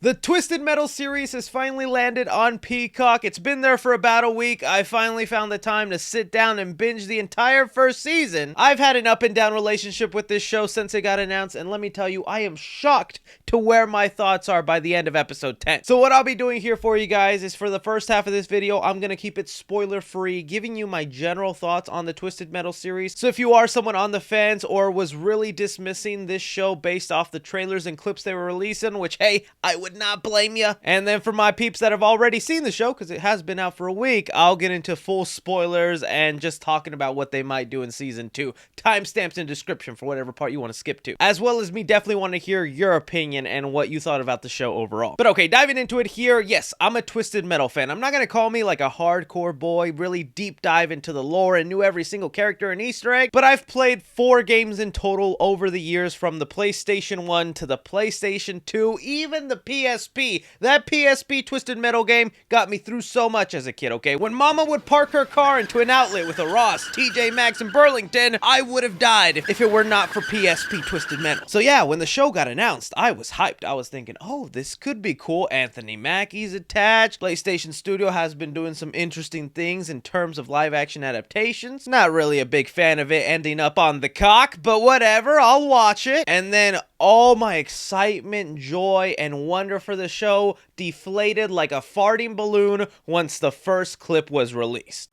The Twisted Metal series has finally landed on Peacock. It's been there for about a week. I finally found the time to sit down and binge the entire first season. I've had an up and down relationship with this show since it got announced, and let me tell you, I am shocked to where my thoughts are by the end of episode 10. So what I'll be doing here for you guys is for the first half of this video, I'm going to keep it spoiler free, giving you my general thoughts on the Twisted Metal series. So if you are someone on the fence or was really dismissing this show based off the trailers and clips they were releasing, which hey, I would not blame you. And then for my peeps that have already seen the show, because it has been out for a week, I'll get into full spoilers and just talking about what they might do in season 2. Timestamps in description for whatever part you want to skip to. As well as me definitely want to hear your opinion and what you thought about the show overall. But okay, diving into it here, yes, I'm a Twisted Metal fan. I'm not going to call me like a hardcore boy, really deep dive into the lore and knew every single character and Easter egg, but I've played 4 games in total over the years, from the PlayStation 1 to the PlayStation 2, even the PSP. That PSP Twisted Metal game got me through so much as a kid, okay? When mama would park her car into an outlet with a Ross, TJ Maxx, and Burlington, I would have died if it were not for PSP Twisted Metal. So yeah, when the show got announced, I was hyped. I was thinking, oh, this could be cool. Anthony Mackie's attached. PlayStation Studio has been doing some interesting things in terms of live action adaptations. Not really a big fan of it ending up on the cock, but whatever, I'll watch it. And then all my excitement, joy, and wonder for the show deflated like a farting balloon once the first clip was released.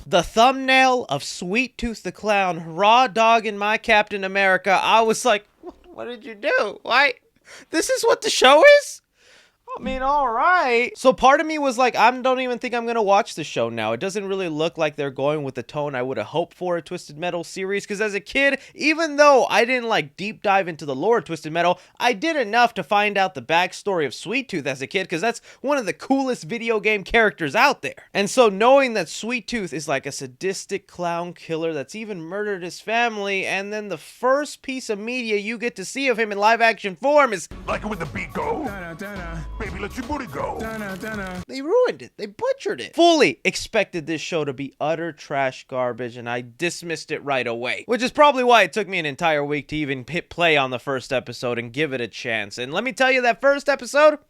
The thumbnail of Sweet Tooth the Clown raw dogging my Captain America, I was like, what did you do? Why? This is what the show is? I mean, all right. So part of me was like, I don't even think I'm going to watch the show now. It doesn't really look like they're going with the tone I would have hoped for a Twisted Metal series. Because as a kid, even though I didn't like deep dive into the lore of Twisted Metal, I did enough to find out the backstory of Sweet Tooth as a kid. Because that's one of the coolest video game characters out there. And so knowing that Sweet Tooth is like a sadistic clown killer that's even murdered his family. And then the first piece of media you get to see of him in live action form is... Like it when the beat go. Baby, let your booty go. They ruined it. They butchered it. Fully expected this show to be utter trash garbage, and I dismissed it right away. Which is probably why it took me an entire week to even hit play on the first episode and give it a chance. And let me tell you, that first episode,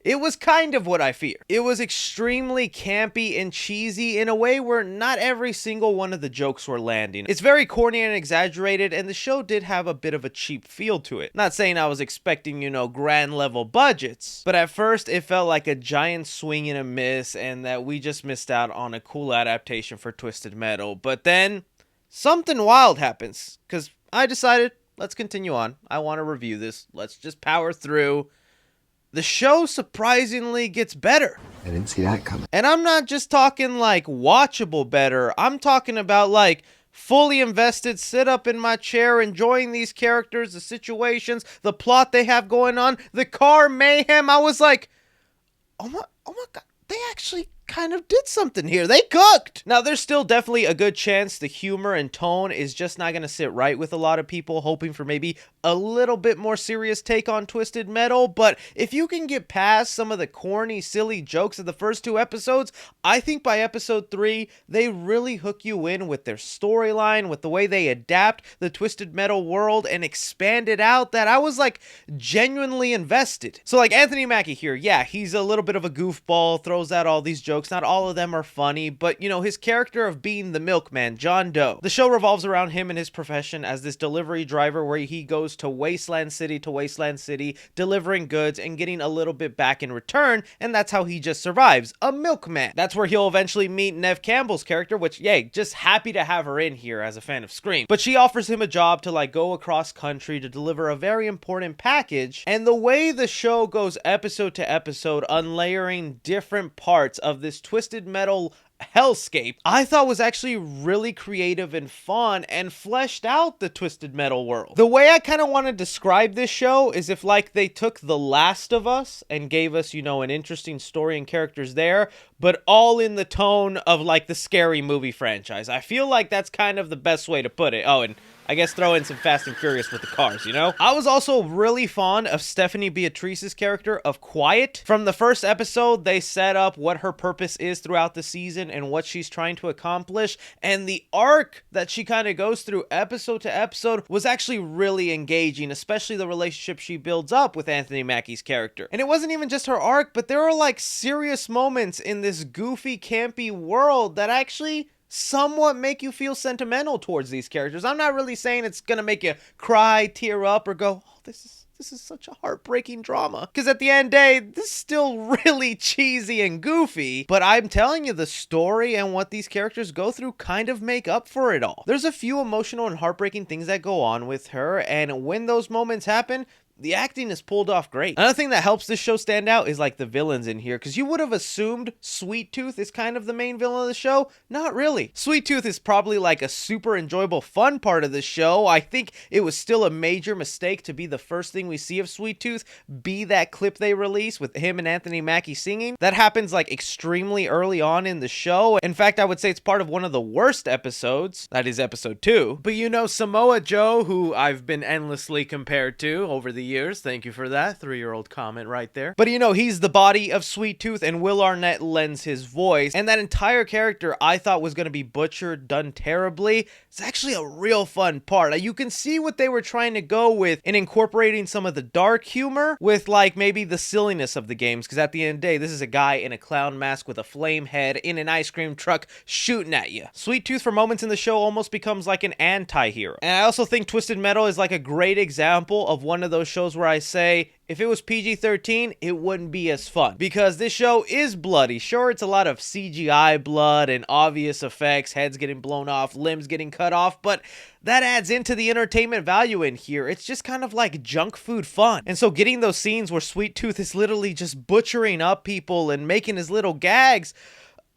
it was kind of what I feared. It was extremely campy and cheesy in a way where not every single one of the jokes were landing. It's very corny and exaggerated, and the show did have a bit of a cheap feel to it. Not saying I was expecting, you know, grand level budgets, but at first it felt like a giant swing and a miss, and that we just missed out on a cool adaptation for Twisted Metal. But then something wild happens, because I decided, let's continue on. I want to review this. Let's just power through. The show surprisingly gets better. I didn't see that coming. And I'm not just talking like watchable better. I'm talking about like fully invested, sit up in my chair, enjoying these characters, the situations, the plot they have going on, the car mayhem. I was like, oh my God, they actually kind of did something here. They cooked. Now, there's still definitely a good chance the humor and tone is just not going to sit right with a lot of people hoping for maybe a little bit more serious take on Twisted Metal, but if you can get past some of the corny, silly jokes of the first 2 episodes, I think by episode 3, they really hook you in with their storyline, with the way they adapt the Twisted Metal world and expand it out, that I was like genuinely invested. So like Anthony Mackie here, yeah, he's a little bit of a goofball, throws out all these jokes. Not all of them are funny, but you know, his character of being the milkman, John Doe. The show revolves around him and his profession as this delivery driver, where he goes to wasteland city, delivering goods and getting a little bit back in return, and that's how he just survives, a milkman. That's where he'll eventually meet Neve Campbell's character, which, yay, just happy to have her in here as a fan of Scream. But she offers him a job to like go across country to deliver a very important package, and the way the show goes episode to episode, unlayering different parts of this Twisted Metal hellscape, I thought was actually really creative and fun and fleshed out the Twisted Metal world. The way I kind of want to describe this show is if like they took The Last of Us and gave us, you know, an interesting story and characters there, but all in the tone of like the Scary Movie franchise. I feel like that's kind of the best way to put it. Oh, and I guess throw in some Fast and Furious with the cars, you know? I was also really fond of Stephanie Beatrice's character of Quiet. From the first episode, they set up what her purpose is throughout the season and what she's trying to accomplish, and the arc that she kind of goes through episode to episode was actually really engaging, especially the relationship she builds up with Anthony Mackie's character. And it wasn't even just her arc, but there are like serious moments in this goofy, campy world that actually somewhat make you feel sentimental towards these characters. I'm not really saying it's gonna make you cry, tear up, or go, oh, this is such a heartbreaking drama. Because at the end of the day, this is still really cheesy and goofy. But I'm telling you, the story and what these characters go through kind of make up for it all. There's a few emotional and heartbreaking things that go on with her, and when those moments happen, the acting is pulled off great. Another thing that helps this show stand out is like the villains in here, because you would have assumed Sweet Tooth is kind of the main villain of the show. Not really. Sweet Tooth is probably like a super enjoyable, fun part of the show. I think it was still a major mistake to be the first thing we see of Sweet Tooth be that clip they release with him and Anthony Mackie singing. That happens like extremely early on in the show. In fact, I would say it's part of one of the worst episodes. That is episode 2. But you know, Samoa Joe, who I've been endlessly compared to over the years. Thank you for that 3-year-old comment right there. But you know, he's the body of Sweet Tooth, and Will Arnett lends his voice. And that entire character I thought was going to be butchered, done terribly. It's actually a real fun part. You can see what they were trying to go with in incorporating some of the dark humor with like maybe the silliness of the games. Because at the end of the day, this is a guy in a clown mask with a flame head in an ice cream truck shooting at you. Sweet Tooth for moments in the show almost becomes like an anti-hero. And I also think Twisted Metal is like a great example of one of those shows where I say, if it was PG-13, it wouldn't be as fun. Because this show is bloody. Sure, it's a lot of CGI blood and obvious effects, heads getting blown off, limbs getting cut off, but that adds into the entertainment value in here. It's just kind of like junk food fun. And so getting those scenes where Sweet Tooth is literally just butchering up people and making his little gags,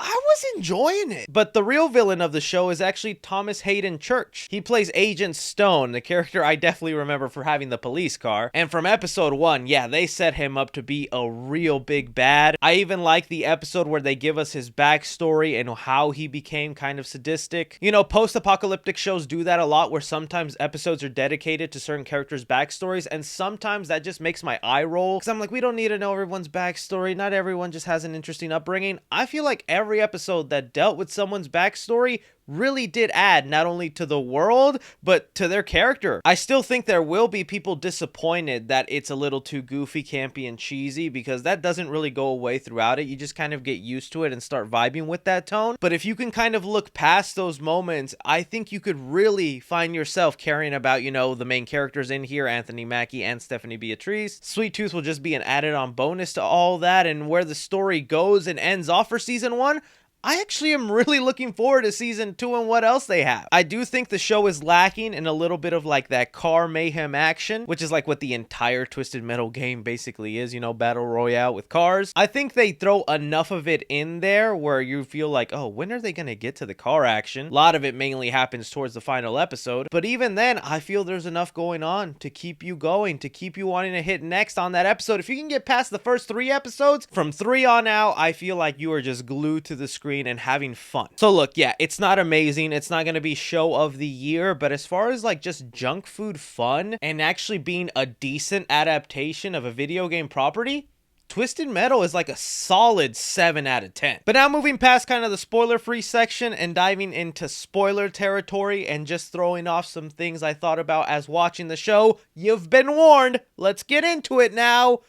I was enjoying it. But the real villain of the show is actually Thomas Hayden Church. He plays Agent Stone, the character I definitely remember for having the police car. And from episode 1, yeah, they set him up to be a real big bad. I even like the episode where they give us his backstory and how he became kind of sadistic. You know, post-apocalyptic shows do that a lot, where sometimes episodes are dedicated to certain characters' backstories, and sometimes that just makes my eye roll. Because I'm like, we don't need to know everyone's backstory. Not everyone just has an interesting upbringing. I feel like every episode that dealt with someone's backstory really did add not only to the world, but to their character. I still think there will be people disappointed that it's a little too goofy, campy, and cheesy, because that doesn't really go away throughout it. You just kind of get used to it and start vibing with that tone. But if you can kind of look past those moments, I think you could really find yourself caring about, you know, the main characters in here, Anthony Mackie and Stephanie Beatrice. Sweet Tooth will just be an added on bonus to all that, and where the story goes and ends off for season 1, I actually am really looking forward to season 2 and what else they have. I do think the show is lacking in a little bit of like that car mayhem action, which is like what the entire Twisted Metal game basically is, you know, battle royale with cars. I think they throw enough of it in there where you feel like, oh, when are they going to get to the car action? A lot of it mainly happens towards the final episode, but even then, I feel there's enough going on to keep you going, to keep you wanting to hit next on that episode. If you can get past the first 3 episodes, from 3 on out, I feel like you are just glued to the screen and having fun. So look, yeah, it's not amazing. It's not going to be show of the year, but as far as like just junk food fun and actually being a decent adaptation of a video game property, Twisted Metal is like a solid 7 out of 10. But now moving past kind of the spoiler-free section and diving into spoiler territory and just throwing off some things I thought about as watching the show, you've been warned. Let's get into it now.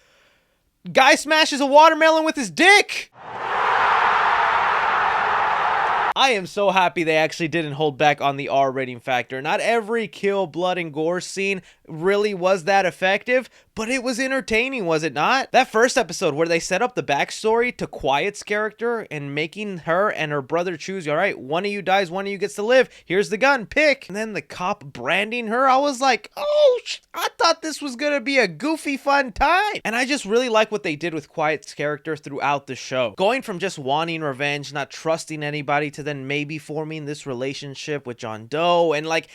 Guy smashes a watermelon with his dick. I am so happy they actually didn't hold back on the R rating factor. Not every kill, blood, and gore scene really was that effective, but it was entertaining, was it not? That first episode where they set up the backstory to Quiet's character and making her and her brother choose, all right, one of you dies, one of you gets to live, here's the gun, pick. And then the cop branding her, I was like, oh, I thought this was gonna be a goofy, fun time. And I just really like what they did with Quiet's character throughout the show. Going from just wanting revenge, not trusting anybody, to then maybe forming this relationship with John Doe, and like,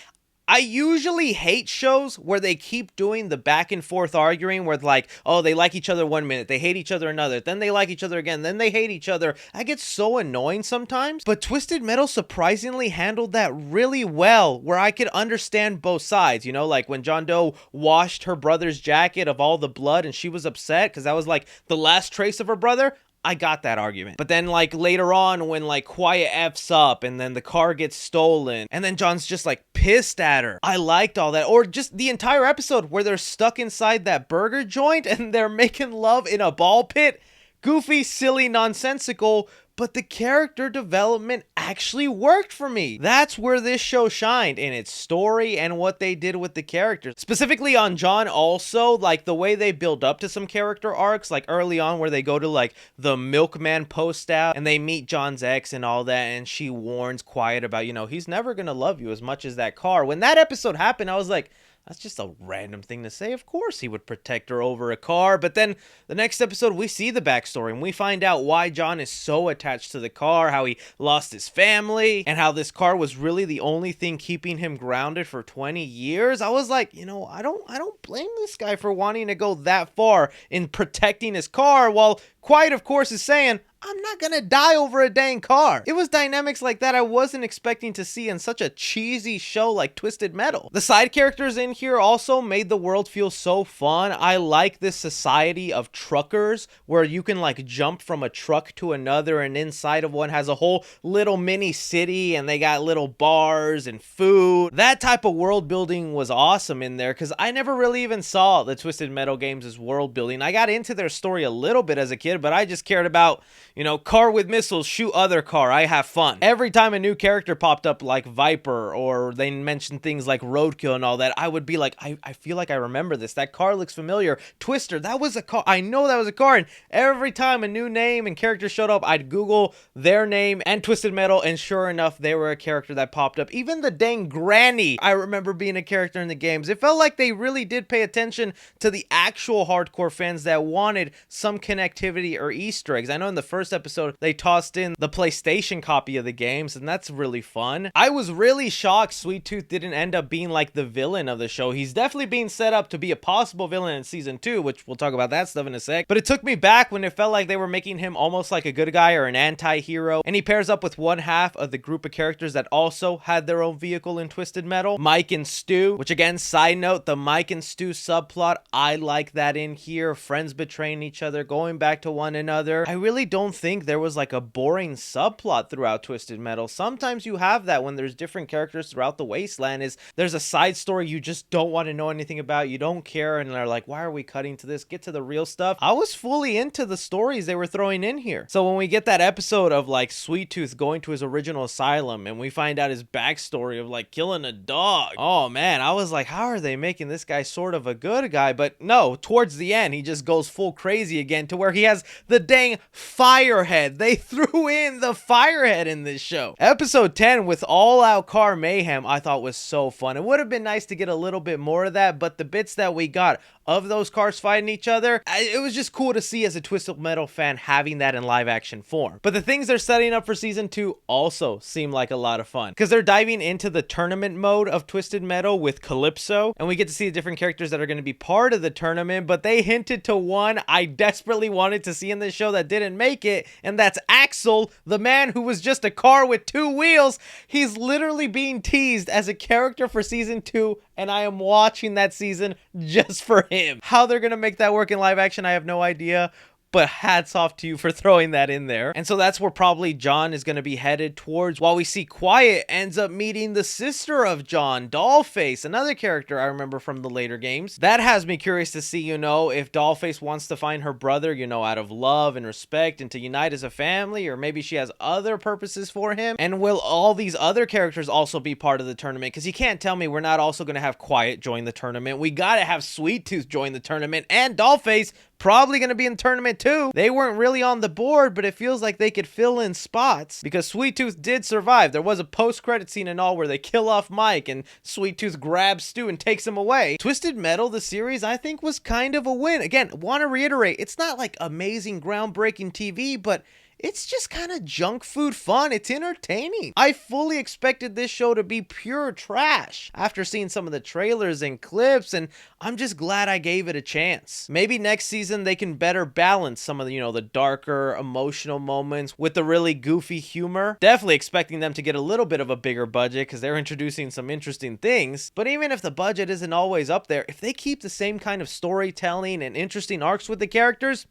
I usually hate shows where they keep doing the back and forth arguing where like, oh, they like each other one minute, they hate each other another, then they like each other again, then they hate each other. That gets so annoying sometimes. But Twisted Metal surprisingly handled that really well, where I could understand both sides. You know, like when John Doe washed her brother's jacket of all the blood and she was upset because that was like the last trace of her brother. I got that argument. But then like later on when like Quiet F's up and then the car gets stolen and then John's just like pissed at her. I liked all that. Or just the entire episode where they're stuck inside that burger joint and they're making love in a ball pit. Goofy, silly, nonsensical, but the character development actually worked for me. That's where this show shined, in its story and what they did with the characters. Specifically on John also, like the way they build up to some character arcs, like early on where they go to like the milkman post out and they meet John's ex and all that, and she warns Quiet about, you know, he's never gonna love you as much as that car. When that episode happened, I was like, that's just a random thing to say. Of course he would protect her over a car. But then the next episode, we see the backstory and we find out why John is so attached to the car, how he lost his family, and how this car was really the only thing keeping him grounded for 20 years. I was like, you know, I don't blame this guy for wanting to go that far in protecting his car, while Quiet, of course, is saying, I'm not gonna die over a dang car. It was dynamics like that I wasn't expecting to see in such a cheesy show like Twisted Metal. The side characters in here also made the world feel so fun. I like this society of truckers where you can like jump from a truck to another, and inside of one has a whole little mini city and they got little bars and food. That type of world building was awesome in there because I never really even saw the Twisted Metal games as world building. I got into their story a little bit as a kid, but I just cared about, you know, car with missiles, shoot other car, I have fun. Every time a new character popped up like Viper, or they mentioned things like Roadkill and all that, I would be like, I feel like I remember this. That car looks familiar. Twister, that was a car. I know that was a car. And every time a new name and character showed up, I'd Google their name and Twisted Metal, and sure enough, they were a character that popped up. Even the dang granny, I remember being a character in the games. It felt like they really did pay attention to the actual hardcore fans that wanted some connectivity or Easter eggs. I know in the first episode they tossed in the PlayStation copy of the games, and that's really fun. I was really shocked Sweet Tooth didn't end up being like the villain of the show. He's definitely being set up to be a possible villain in season 2, which we'll talk about that stuff in a sec. But it took me back when it felt like they were making him almost like a good guy or an anti-hero, and he pairs up with one half of the group of characters that also had their own vehicle in Twisted Metal, Mike and Stu, which again, side note, the Mike and Stu subplot, I like that in here. Friends betraying each other, going back to one another. I really don't think there was like a boring subplot throughout Twisted Metal. Sometimes you have that when there's different characters throughout the wasteland, is there's a side story you just don't want to know anything about, you don't care, and they're like, why are we cutting to this? Get to the real stuff. I was fully into the stories they were throwing in here. So when we get that episode of like Sweet Tooth going to his original asylum and we find out his backstory of like killing a dog, oh man, I was like, how are they making this guy sort of a good guy? But no, towards the end he just goes full crazy again, to where he has the dang firehead. They threw in the firehead in this show. Episode 10 with all out car mayhem I thought was so fun. It would have been nice to get a little bit more of that, but the bits that we got of those cars fighting each other, it was just cool to see as a Twisted Metal fan having that in live action form. But the things they're setting up for season 2 also seem like a lot of fun, because they're diving into the tournament mode of Twisted Metal with Calypso, and we get to see the different characters that are going to be part of the tournament. But they hinted to one I desperately wanted to see in this show that didn't make it, and that's Axel, the man who was just a car with 2 wheels. He's literally being teased as a character for season 2, and I am watching that season just for him. How they're gonna make that work in live action, I have no idea, but hats off to you for throwing that in there. And so that's where probably John is going to be headed towards, while we see Quiet ends up meeting the sister of John, Dollface, another character I remember from the later games. That has me curious to see, you know, if Dollface wants to find her brother, you know, out of love and respect and to unite as a family, or maybe she has other purposes for him. And will all these other characters also be part of the tournament? Because you can't tell me we're not also going to have Quiet join the tournament. We got to have Sweet Tooth join the tournament, and Dollface probably going to be in the tournament too. They weren't really on the board, but it feels like they could fill in spots because Sweet Tooth did survive. There was a post-credit scene and all where they kill off Mike and Sweet Tooth grabs Stu and takes him away. Twisted Metal, the series, I think was kind of a win. Again, want to reiterate, it's not like amazing groundbreaking TV, but it's just kind of junk food fun. It's entertaining. I fully expected this show to be pure trash after seeing some of the trailers and clips, and I'm just glad I gave it a chance. Maybe next season they can better balance some of the, the darker emotional moments with the really goofy humor. Definitely expecting them to get a little bit of a bigger budget because they're introducing some interesting things. But even if the budget isn't always up there, if they keep the same kind of storytelling and interesting arcs with the characters,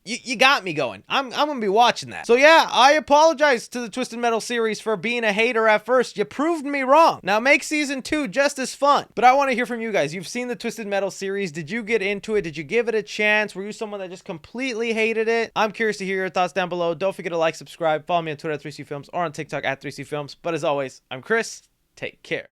you got me going. I'm gonna be watching that. So yeah, I apologize to the Twisted Metal series for being a hater at first. You proved me wrong. Now make season 2 just as fun. But I want to hear from you guys. You've seen the Twisted Metal series. Did you get into it? Did you give it a chance? Were you someone that just completely hated it? I'm curious to hear your thoughts down below. Don't forget to like, subscribe, follow me on Twitter at 3C Films or on TikTok at 3C Films. But as always, I'm Chris. Take care.